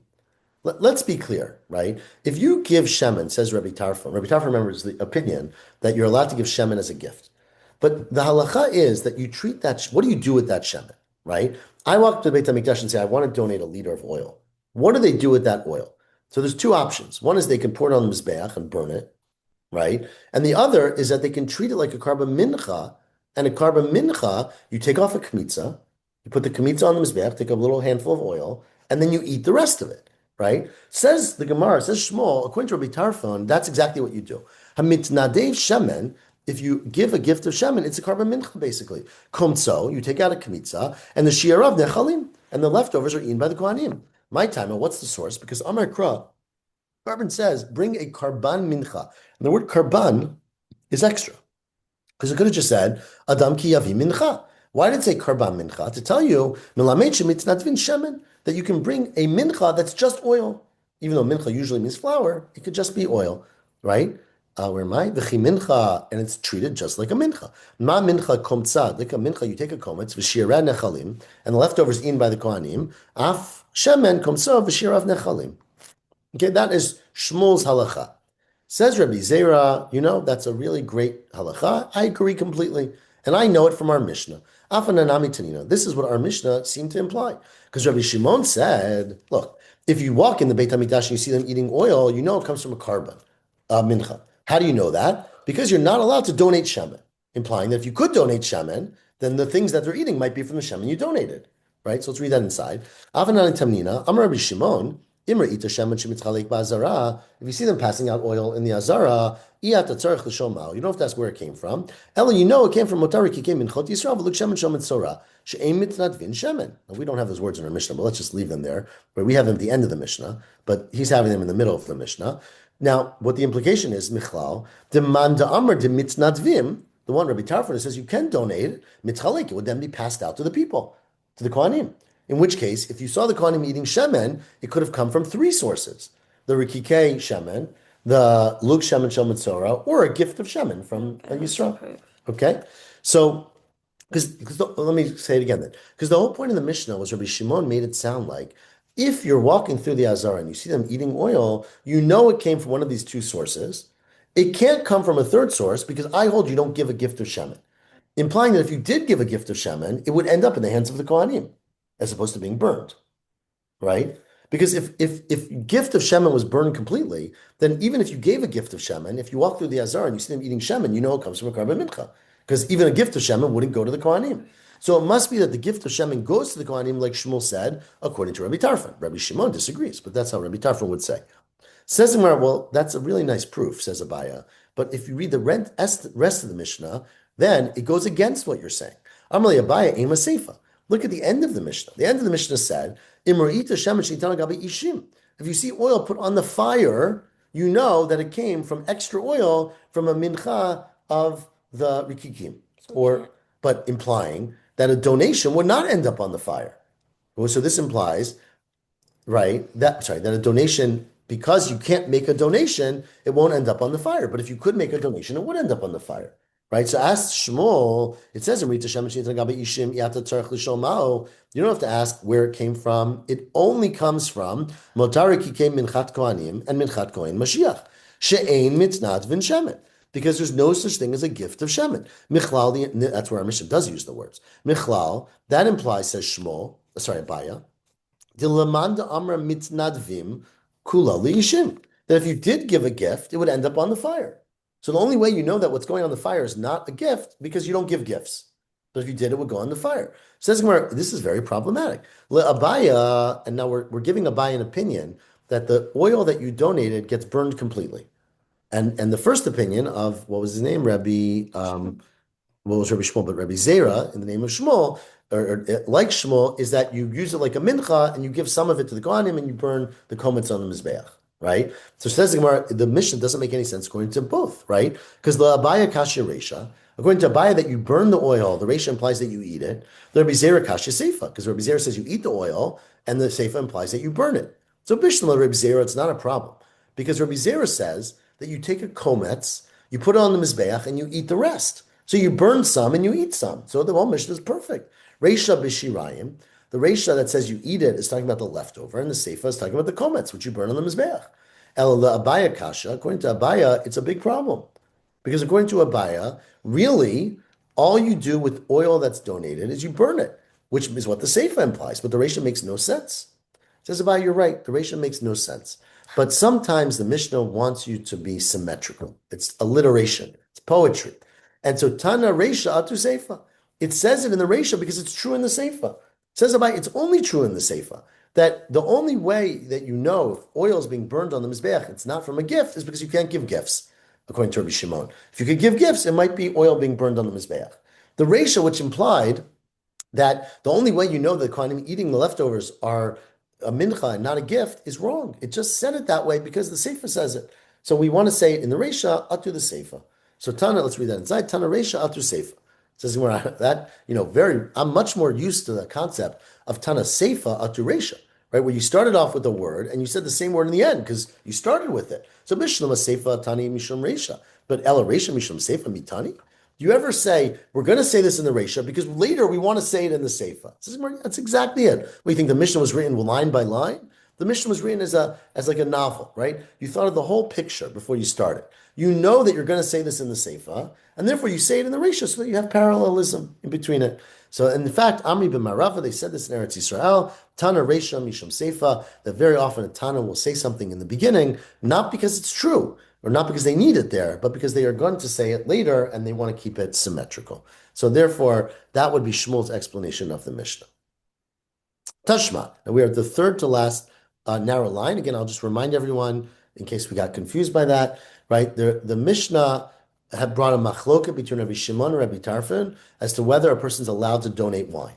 Let's be clear, right? If you give shemen, says Rabbi Tarfon, remembers the opinion that you're allowed to give shemen as a gift. But the halacha is that you treat that, what do you do with that shemen, right? I walk to the Beit HaMikdash and say, I want to donate a liter of oil. What do they do with that oil? So there's two options. One is they can pour it on the mizbeach and burn it, right? And the other is that they can treat it like a karba mincha. And a karba mincha, you take off a kmitza, you put the kmitza on the mizbeach, take a little handful of oil, and then you eat the rest of it, right? Says the Gemara, says Shmuel, according to Rabbi Tarfon, that's exactly what you do. Hamitnadev shemen, if you give a gift of shemen, it's a karba mincha, basically. Komtso, you take out a kmitza, and the shiarav nechalim, and the leftovers are eaten by the kohanim. My time, and what's the source? Because Amar Kra, Karban says, bring a karban mincha. And the word karban is extra. Because it could have just said, Adam ki yavi mincha. Why did it say karban mincha? To tell you, melamed shemitnatvin shemen, that you can bring a mincha that's just oil. Even though mincha usually means flour, it could just be oil, right? Where am I? V'chi mincha, and it's treated just like a mincha. Ma mincha komtzad, like a mincha, you take a kometz, v'shirah nechalim, and the leftovers eaten by the kohanim, af shemen komtzad v'shirav nechalim. Okay, that is Shmuel's halacha. Says Rabbi Zera, that's a really great halacha. I agree completely. And I know it from our Mishnah. Afananami Tanina. This is what our Mishnah seemed to imply. Because Rabbi Shimon said, look, if you walk in the Beit HaMikdash and you see them eating oil, you know it comes from a karban, mincha. How do you know that? Because you're not allowed to donate shemen, implying that if you could donate shemen, then the things that they're eating might be from the shemen you donated, right? So let's read that inside. Afananami Tanina, Amar Rabbi Shimon, if you see them passing out oil in the azara, you don't have to ask where it came from. Ella, you know it came from motarik, it came in chot Yisrael, v'luk shemen shom mitzora, she'em mitnatvin shemen. Now, we don't have those words in our Mishnah, but let's just leave them there. But we have them at the end of the Mishnah, but he's having them in the middle of the Mishnah. Now, what the implication is, Michlal, the man da'amar de mitnatvim, the one Rabbi Tarfon says you can donate, mitzchalik, it would then be passed out to the people, to the Kohanim. In which case, if you saw the Kohanim eating shemen, it could have come from three sources: the rikikei shemen, the lug shemen shel mitzora, or a gift of shemen from Yisrael. Okay, so let me say it again then, because the whole point of the Mishnah was Rabbi Shimon made it sound like if you're walking through the Azara and you see them eating oil, you know it came from one of these two sources. It can't come from a third source because I hold you don't give a gift of shemen, implying that if you did give a gift of shemen, it would end up in the hands of the Kohanim, as opposed to being burned, right? Because if gift of shemen was burned completely, then even if you gave a gift of shemen, if you walk through the azar and you see them eating shemen, you know it comes from a karban mincha. because even a gift of shemen wouldn't go to the Kohanim. So it must be that the gift of shemen goes to the Kohanim, like Shmuel said, according to Rabbi Tarfon. Rabbi Shimon disagrees, but that's how Rabbi Tarfon would say. Says the Gemara, well, that's a really nice proof, says Abaya. But if you read the rest of the Mishnah, then it goes against what you're saying. Amalei Abaya ema seifa. Look at the end of the Mishnah. The end of the Mishnah said, "Imra'ita shemen sheitana gabi ishim." If you see oil put on the fire, you know that it came from extra oil from a mincha of the rikikim, but implying that a donation would not end up on the fire. Well, so this implies, right, that a donation, because you can't make a donation, it won't end up on the fire. But if you could make a donation, it would end up on the fire. Right? So ask Shmuel, it says in Rita Shem Ishim, you don't have to ask where it came from. It only comes from Motariki came Minchat Kohanim and Minchat Kohen Mashiach. She'ein mitnat vin shemen. Because there's no such thing as a gift of shemen. Michlal, that's where our Mishnah does use the words. Michlal, that implies, says Shmuel, Abaya, Dilamanda Amra mitnadvim kula liishim. That if you did give a gift, it would end up on the fire. So the only way you know that what's going on the fire is not a gift, because you don't give gifts. But if you did, it would go on the fire. Says Gemara, this is very problematic. Abaya, and now we're giving Abaya an opinion that the oil that you donated gets burned completely. And the first opinion of, what was his name? What was Rabbi Shmuel, but Rabbi Zera, in the name of Shmuel, or like Shmuel, is that you use it like a mincha and you give some of it to the Kohanim and you burn the komets on the Mizbeach, right? So says the Gemara, the Mishnah doesn't make any sense according to both, right? Because the Abaya Kasha Resha, according to Abaya, that you burn the oil, the Resha implies that you eat it. The Rabbi Zera Kasha Seifa, because Rabbi Zera says you eat the oil and the Seifa implies that you burn it. So Bishlam Rabbi Zera, it's not a problem, because Rabbi Zera says that you take a komets, you put it on the Mizbeach and you eat the rest. So you burn some and you eat some. So the whole Mishnah is perfect. Reisha b'shirayim, the Reisha that says you eat it is talking about the leftover, and the Seifa is talking about the komets, which you burn on the Mizbeach. El Abaya Kasha, according to Abaya, it's a big problem. Because according to Abaya, really, all you do with oil that's donated is you burn it, which is what the Seifa implies, but the Reisha makes no sense. Says Abaya, you're right, the Reisha makes no sense. But sometimes the Mishnah wants you to be symmetrical. It's alliteration, it's poetry. And so Tana Reisha Atu Seifa. It says it in the Reisha because it's true in the Seifa. It says about it's only true in the Seifa. That the only way that you know if oil is being burned on the Mizbeach, it's not from a gift, is because you can't give gifts, according to Rabbi Shimon. If you could give gifts, it might be oil being burned on the Mizbeach. The Reisha, which implied that the only way you know that Kohanim eating the leftovers are a mincha and not a gift, is wrong. It just said it that way because the Seifa says it. So we want to say it in the Reisha, Atu the Seifa. So Tana, let's read that inside. Tana Reisha Atu Seifa. Says that, I'm much more used to the concept of Tana Seifa Atu Reisha, right? Where you started off with a word and you said the same word in the end because you started with it. So Mishlama Seifa Tani Mishum Reisha, but Ela Reisha Mishum Seifa Mitani. Do you ever say, we're going to say this in the Reisha because later we want to say it in the Seifa? That's exactly it. We think the Mishnah was written line by line. The Mishnah was written as like a novel, right? You thought of the whole picture before you started. You know that you're going to say this in the Seifa, and therefore you say it in the Reisha so that you have parallelism in between it. So in fact, Amri ben Marava, they said this in Eretz Yisrael, Tana Reisha Mishum Seifa, that very often a Tana will say something in the beginning, not because it's true, or not because they need it there, but because they are going to say it later and they want to keep it symmetrical. So therefore, that would be Shmuel's explanation of the Mishnah. Tashma. Now we are at the third to last narrow line. Again, I'll just remind everyone, in case we got confused by that, right? The Mishnah had brought a machloket between Rabbi Shimon and Rabbi Tarfon as to whether a person's allowed to donate wine.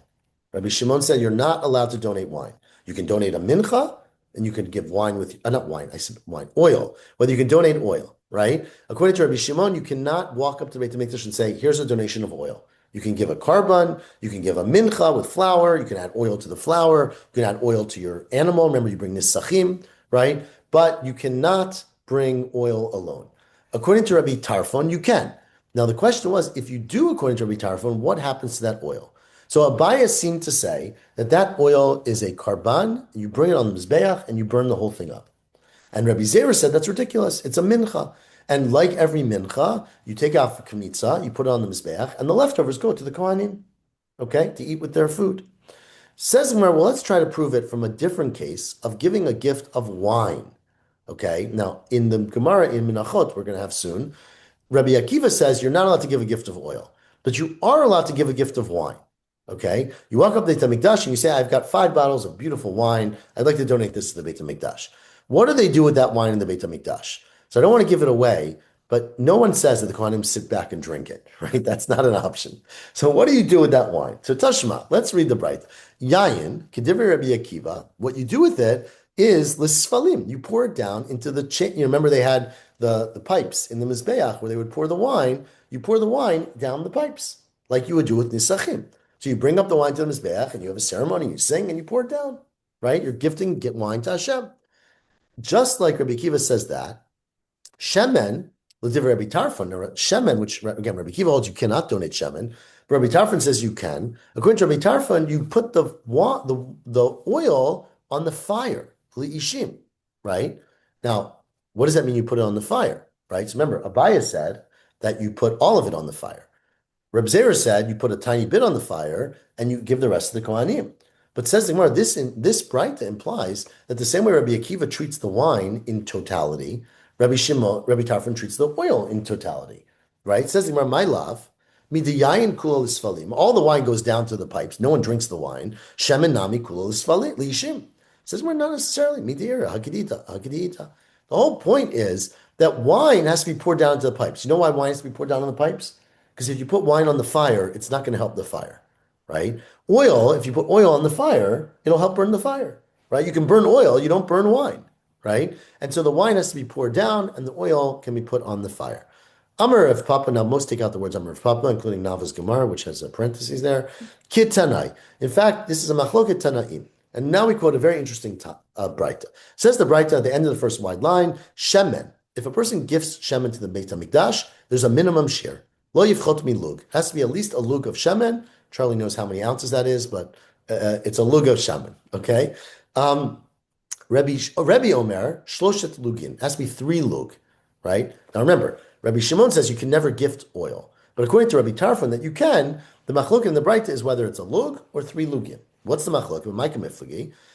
Rabbi Shimon said you're not allowed to donate wine. You can donate a mincha, and you can give wine with, not wine, I said wine, oil, whether you can donate oil, right? According to Rabbi Shimon, you cannot walk up to Beit HaMikdash and say, here's a donation of oil. You can give a korban, you can give a mincha with flour, you can add oil to the flour, you can add oil to your animal. Remember, you bring nisachim, right? But you cannot bring oil alone. According to Rabbi Tarfon, you can. Now, the question was, if you do according to Rabbi Tarfon, what happens to that oil? So Abaya seemed to say that oil is a korban, you bring it on the Mizbeach, and you burn the whole thing up. And Rabbi Zera said that's ridiculous. It's a mincha. And like every mincha, you take out for kmitza, you put it on the Mizbeach, and the leftovers go to the Kohanim, okay, to eat with their food. Says Gemara, well, let's try to prove it from a different case of giving a gift of wine. Okay, now in the Gemara in Menachot, we're going to have soon, Rabbi Akiva says you're not allowed to give a gift of oil. but you are allowed to give a gift of wine. Okay, you walk up to the Beit HaMikdash and you say, "I've got 5 bottles of beautiful wine. I'd like to donate this to the Beit HaMikdash." What do they do with that wine in the Beit HaMikdash? So I don't want to give it away, but no one says that the Kohanim sit back and drink it, right? That's not an option. So what do you do with that wine? So Tashma, let's read the bright. Yayin, Kedivri Rabbi Akiva, what you do with it is l'sfalim. You pour it down into the chain. You remember they had the pipes in the Mizbeach where they would pour the wine. You pour the wine down the pipes like you would do with Nisachim. So you bring up the wine to the Mizbeach and you have a ceremony, you sing and you pour it down, right? You're gifting, get wine to Hashem. Just like Rabbi Akiva says that, Shemen, L'divrei Rabbi Tarfon, or Shemen, which again, Rabbi Akiva holds you cannot donate Shemen, but Rabbi Tarfon says you can. According to Rabbi Tarfon, you put the oil on the fire, Li'ishim, right? Now, what does that mean you put it on the fire, right? So remember, Abaya said that you put all of it on the fire. Reb Zera said you put a tiny bit on the fire and you give the rest of the Kohanim. But says the Gemara, this Braita implies that the same way Rabbi Akiva treats the wine in totality, Rabbi Tarfon treats the oil in totality, right? Says the Gemara, my love, midiyayin kula l'sfalim. All the wine goes down to the pipes. No one drinks the wine. Shemen nami kula l'sfalim liishim. Says we're not necessarily midira hakidita. The whole point is that wine has to be poured down into the pipes. You know why wine has to be poured down on the pipes? Because if you put wine on the fire, it's not going to help the fire, right? Oil, if you put oil on the fire, it'll help burn the fire, right? You can burn oil, you don't burn wine, right? And so the wine has to be poured down and the oil can be put on the fire. Amar of Papa, now most take out the words Amar of Papa, including Navas Gemara, which has a parentheses there. Kit Tanai. In fact, this is a machloket Tanaim. And now we quote a very interesting Braita. Says the Braita at the end of the first wide line, Shemen. If a person gifts Shemen to the Beit HaMikdash, there's a minimum share. Lo yivchot mi lug. Has to be at least a lug of shemen. Charlie knows how many ounces that is, but it's a lug of shemen. Okay. Rebbe Omer shloshet lugin. Has to be 3 lug, right? Now remember, Rabbi Shimon says you can never gift oil, but according to Rabbi Tarfon that you can. The machlok in the Braita is whether it's a lug or 3 lugin. What's the machlok?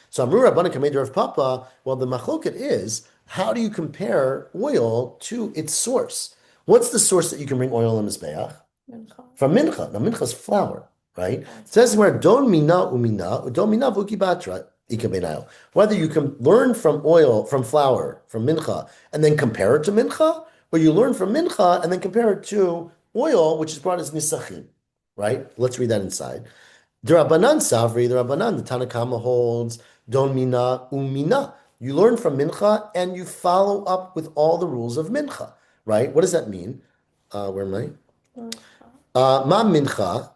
So Amru Rabbanan Kamei of Papa. Well, the machloket is how do you compare oil to its source? What's the source that you can bring oil in Mizbeach? Mincha. From mincha. Now mincha is flour, right? It says where don mina umina, don mina vuki batra ikabenayo. Whether you can learn from oil, from flour, from mincha, and then compare it to mincha, or you learn from mincha and then compare it to oil, which is brought as nisachim, right? Let's read that inside. The Rabbanan Savri, the Rabbanan, the Tanakama holds don mina umina. You learn from mincha and you follow up with all the rules of mincha. Right? What does that mean? Where am I? Ma mincha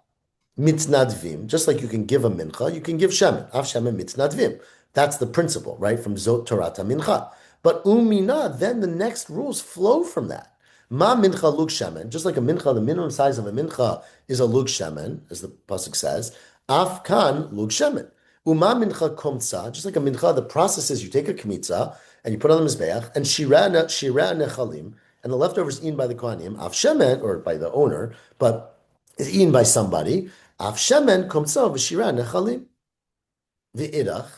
mitznadvim. Just like you can give a mincha, you can give shemen. Av shemen mitznadvim. That's the principle, right? From Zot Torata mincha. But umina, then the next rules flow from that. Ma mincha lug shemen. Just like a mincha, the minimum size of a mincha is a lug shemen, as the pasuk says. Af kan lug shemen. Uma mincha komtza. Just like a mincha, the process is you take a kmitza and you put it on the mizbeach and shira nechalim. And the leftovers eaten by the Kohanim, af shemen, or by the owner, but is eaten by somebody. Af shemen komtza v'shira nechalim v'idach,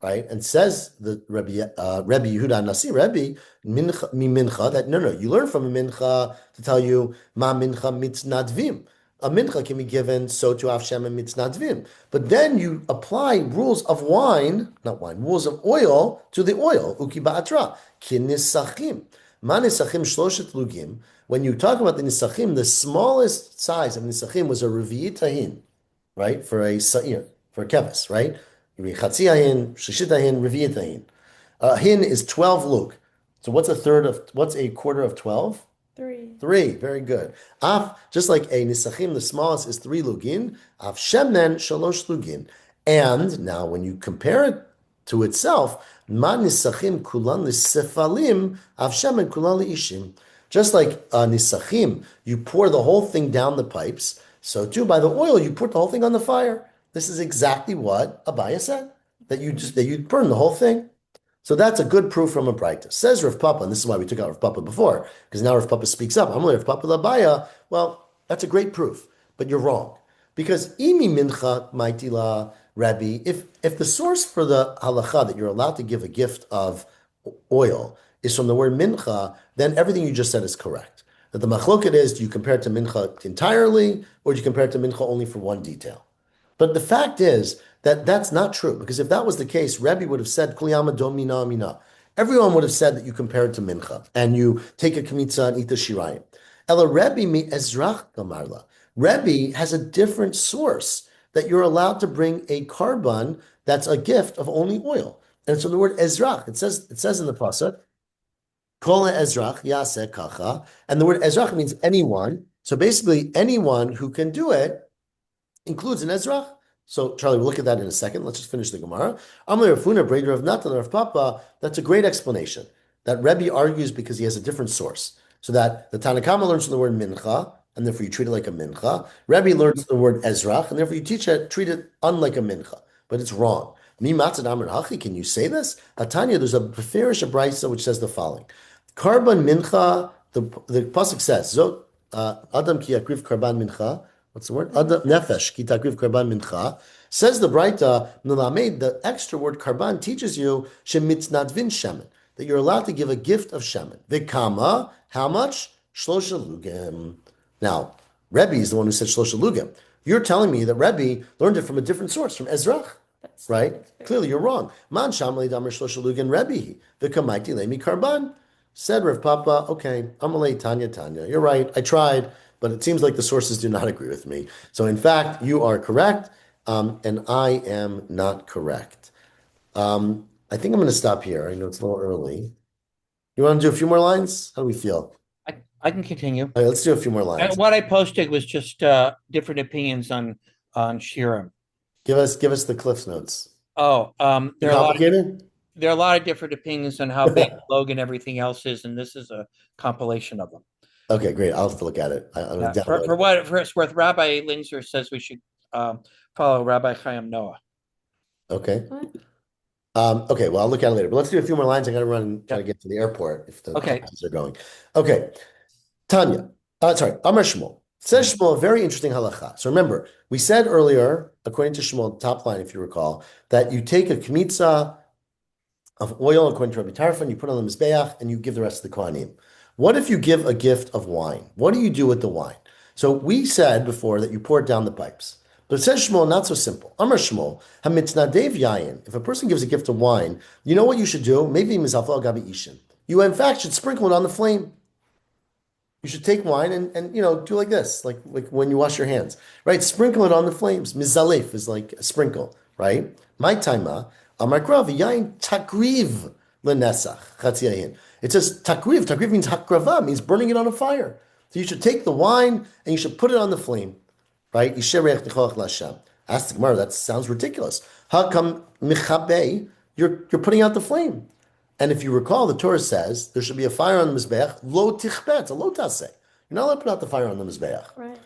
right? And says the Rabbi Yehuda Nasi, Rabbi mincha, that no, you learn from a mincha to tell you ma mincha mitznadvim. A mincha can be given so to af shemen mitznadvim. But then you apply rules of wine, not wine, rules of oil to the oil. Uki ba'atra kin nisachim. Nisachim shloshet lugim. When you talk about the nisachim, the smallest size of nisachim was a revi'it tahin, right? For a sa'ir, for a keves, right? Chatzi tahin, shishit tahin, revi'it tahin. Hin is 12 lug. So what's a quarter of 12? 3. 3, very good. Af, just like a nisachim, the smallest is 3 lugin. Af shemen shalosh lugin. And now when you compare it to itself, ma nisachim kulan lisefalim, av shemen kulan liishim. Just like nisachim, you pour the whole thing down the pipes. So too, by the oil, you put the whole thing on the fire. This is exactly what Abaya said, that you burn the whole thing. So that's a good proof from a Braita. Says Rav Papa, and this is why we took out Rav Papa before, because now Rav Papa speaks up. I'm only Rav Papa Labaya. Well, that's a great proof, but you're wrong. Because imi mincha maitila Rabbi, if the source for the halacha that you're allowed to give a gift of oil is from the word mincha, then everything you just said is correct. That the machloket is, do you compare it to mincha entirely, or do you compare it to mincha only for one detail? But the fact is that that's not true, because if that was the case, Rebbe would have said, Kuliyama domina amina. Everyone would have said that you compare it to mincha, and you take a kmitza and eat the shirayim. Ela Rebbe mi ezrach gamarla. Rebbe has a different source that you're allowed to bring a carbon that's a gift of only oil. And so the word ezrach, it says in the pasuk, Kol ezrach yaseh kacha, and the word ezrach means anyone. So basically, anyone who can do it includes an ezrach. So Charlie, we'll look at that in a second. Let's just finish the Gemara. Amle Rafuna, Breder of Natan, Rav Papa. That's a great explanation. That Rebbe argues because he has a different source. So that the Tanakhama learns from the word mincha, and therefore you treat it like a mincha. Rebbe learns the word ezrach, and therefore you treat it unlike a mincha. But it's wrong. Mi matzad amar hachi. Can you say this? Atanya, there's a beferish brisa which says the following: Karban mincha. The pasuk says, "Zot Adam ki yakriv karban mincha." What's the word? Adam nefesh ki takriv karban mincha. Says the Braita, Nelamed, the extra word karban teaches you shemitznadvin shemen, that you're allowed to give a gift of shemen. Vikama, how much? Shlosha lugim. Now, Rebbe is the one who said shlosha lugim. You're telling me that Rebbe learned it from a different source, from Ezrach, right? Clearly, you're wrong. Man shamli damar shlosha lugim Rebbe. Vikamaiti lemi karban. Said Rav Papa, okay, Amalei Tanya Tanya. You're right, I tried, but it seems like the sources do not agree with me. So in fact, you are correct, and I am not correct. I think I'm going to stop here. I know it's a little early. You want to do a few more lines? How do we feel? I can continue. All right, let's do a few more lines. What I posted was just different opinions on Shirim. Give us the Cliff's Notes. Oh, Too complicated? there are a lot of different opinions on how big Logan everything else is, and this is a compilation of them. Okay, great. I'll have to look at it. I'm going to download For what for it's worth, Rabbi Linzer says we should follow Rabbi Chaim Noah. Okay. Okay, well, I'll look at it later. But let's do a few more lines. I got to run and try to get to the airport if the Okay. classes are going. Okay. Tanya. Sorry, Amar Shmuel. Says Shmuel, a very interesting halacha. So remember, we said earlier, according to Shmuel, top line, if you recall, that you take a kmitza of oil, according to Rabbi Tarfon, you put it on the Mizbeach, and you give the rest of the Kohanim. What if you give a gift of wine? What do you do with the wine? So we said before that you pour it down the pipes. But it says Shmuel, not so simple. Amar Shmuel, hamitznadev yayin. If a person gives a gift of wine, you know what you should do? Maybe mizalfal gabi ishin. You in fact should sprinkle it on the flame. You should take wine and do like this, like when you wash your hands, right? Sprinkle it on the flames. Mizalef is like a sprinkle, right? My taima, amar grav yayin takriv lenesach chatziyayin. It says takriv. Takriv means hakrava, means burning it on a fire. So you should take the wine and you should put it on the flame, right? Ask the Gemara, that sounds ridiculous. How come michabe? You're putting out the flame. And if you recall, the Torah says there should be a fire on the Mizbeach, lo tichbet, a lo taseh. You're not allowed to put out the fire on the Mizbeach. Right.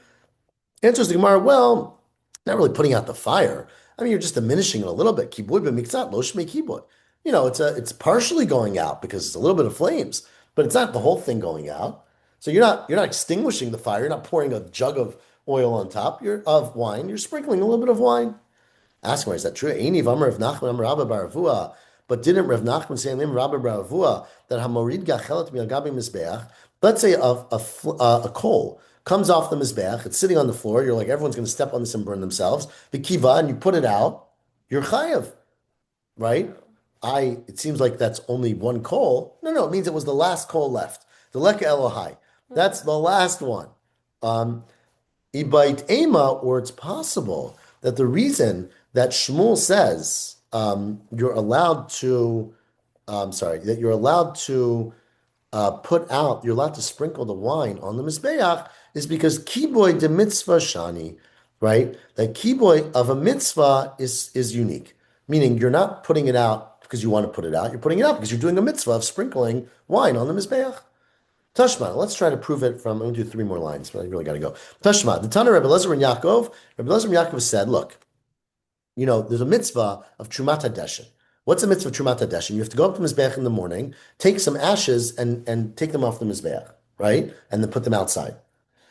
Answers the Gemara, well, not really putting out the fire. I mean, you're just diminishing it a little bit. Kibud b'miktzat, lo shmei kibud. It's partially going out because it's a little bit of flames, but it's not the whole thing going out. So you're not extinguishing the fire. You're not pouring a jug of oil on top. Of wine. You're sprinkling a little bit of wine. Ask him, is that true? Eini v'amar Rav Nachman amar Rabba bar Avua. But didn't Rav Nachman say in Rabba bar Avua that hamorid gachelet mi'agabi mizbeach? Let's say a coal comes off the mizbeach. It's sitting on the floor. You're like, everyone's going to step on this and burn themselves. The kiva, and you put it out. You're chayav, right? It seems like that's only one coal. No, it means it was the last coal left. The leka Elohai. That's the last one. Ibait ema, or it's possible that the reason that Shmuel says you're allowed to, that you're allowed to you're allowed to sprinkle the wine on the Mizbeach is because kiboy de mitzvah shani, right? That kiboy of a mitzvah is unique, meaning you're not putting it out because you want to put it out. You're putting it out because you're doing a mitzvah of sprinkling wine on the Mizbeach. Tashma, let's try to prove it from, I'm going to do 3 more lines, but I really got to go. Tashma, the Tana Rebbe Lezer and Yaakov, Rebbe Lezer and Yaakov said, look, there's a mitzvah of Trumat HaDeshen. What's the mitzvah of Trumat HaDeshen? You have to go up to Mizbeach in the morning, take some ashes and take them off the Mizbeach, right? And then put them outside.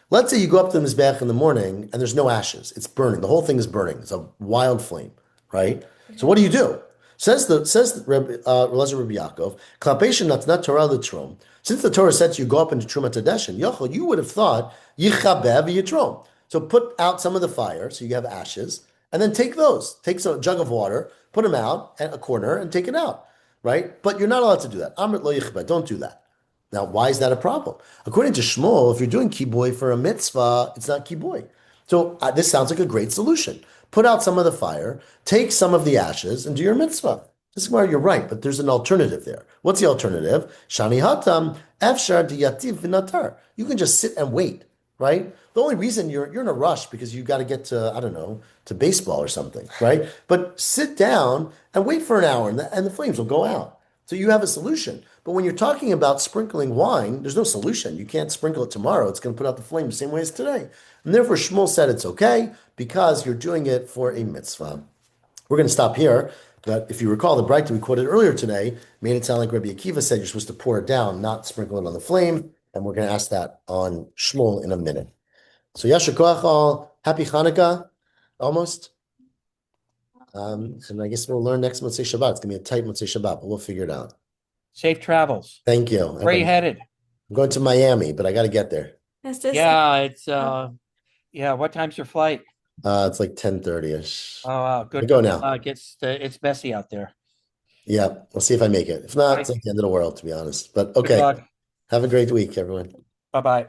Let's say you go up to the Mizbeach in the morning and there's no ashes. It's burning. The whole thing is burning. It's a wild flame, right? So what do? Elazar Rabbi Yaakov, Klapeshin Natnat Torah L'Trom. Since the Torah said you go up into Trumat Hadeshin, Yochel, you would have thought Yichabev Yitrom. So put out some of the fire, so you have ashes, and then take those. Take a jug of water, put them out at a corner, and take it out, right? But you're not allowed to do that. Amrit lo yichbed. Don't do that. Now, why is that a problem? According to Shmuel, if you're doing kiboy for a mitzvah, it's not kiboy. So this sounds like a great solution. Put out some of the fire, take some of the ashes, and do your mitzvah. This is where you're right, but there's an alternative there. What's the alternative? Shani hatam efshar diyativ v'natar. You can just sit and wait, right? The only reason you're in a rush because you got to get to, I don't know, to baseball or something, right? But sit down and wait for an hour, and the flames will go out. So you have a solution. But when you're talking about sprinkling wine, there's no solution. You can't sprinkle it tomorrow. It's going to put out the flame the same way as today. And therefore, Shmuel said it's okay because you're doing it for a mitzvah. We're going to stop here. But if you recall, the Braita we quoted earlier today made it sound like Rabbi Akiva said you're supposed to pour it down, not sprinkle it on the flame. And we're going to ask that on Shmuel in a minute. So Yasher Koach all. Happy Hanukkah, almost. And I guess we'll learn next Motzei Shabbat. It's going to be a tight Motzei Shabbat, but we'll figure it out. Safe travels. Thank you. Where are you headed? I'm going to Miami, but I got to get there. Yeah, it's yeah. What time's your flight? It's like 10:30-ish. Oh, wow, I good. go now. It's messy out there. Yeah, we'll see if I make it. If not, it's like the end of the world, to be honest. But okay. Good luck. Have a great week, everyone. Bye-bye.